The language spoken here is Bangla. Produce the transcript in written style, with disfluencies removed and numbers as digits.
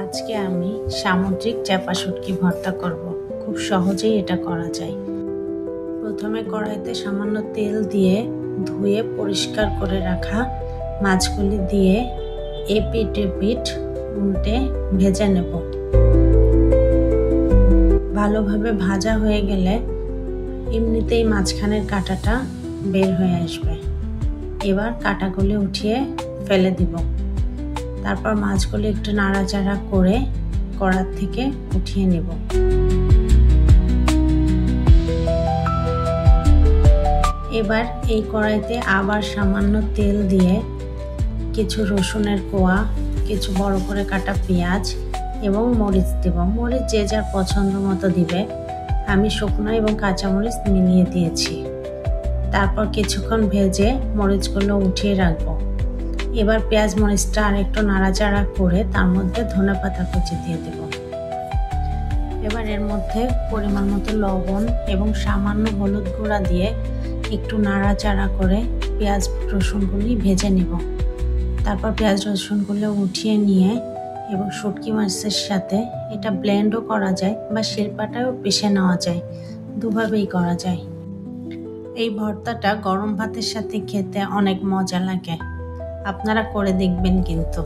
আজকে আমি সামুদ্রিক চাপা শুটকি ভর্তা করব। খুব সহজেই এটা করা যায়। প্রথমে কড়াইতে সামান্য তেল দিয়ে ধুয়ে পরিষ্কার করে রাখা মাছগুলি দিয়ে এপিট এপিট উল্টে ভেজে নেব। ভালোভাবে ভাজা হয়ে গেলে এমনিতেই মাঝখানের কাঁটাটা বের হয়ে আসবে। এবার কাঁটাগুলি উঠিয়ে ফেলে দিব। তারপর মাছগুলি একটু নাড়াচাড়া করে কড়ার থেকে উঠিয়ে নেব। এবার এই কড়াইতে আবার সামান্য তেল দিয়ে কিছু রসুনের কোয়া, কিছু বড় করে কাটা পেঁয়াজ এবং মরিচ দেব। মরিচ যে যার পছন্দ মতো দিবে। আমি শুকনো এবং কাঁচামরিচ মিলিয়ে দিয়েছি। তারপর কিছুক্ষণ ভেজে মরিচগুলো উঠিয়ে রাখবো। এবার পেঁয়াজ মরিচটা আর একটু নাড়াচাড়া করে তার মধ্যে ধনেপাতা কুচি দিয়ে দেব। এবার এর মধ্যে পরিমাণ মতো লবণ এবং সামান্য হলুদ গুঁড়া দিয়ে একটু নাড়াচাড়া করে পেঁয়াজ রসুনগুলি ভেজে নেব। তারপর পেঁয়াজ রসুনগুলো উঠিয়ে নিয়ে এবং শুটকি মাছের সাথে এটা ব্লেন্ডও করা যায় বা শিলপাটায়ও পিষে নেওয়া যায়। দুভাবেই করা যায়। এই ভর্তাটা গরম ভাতের সাথে খেতে অনেক মজা লাগে। আপনারা করে দেখবেন কিন্তু।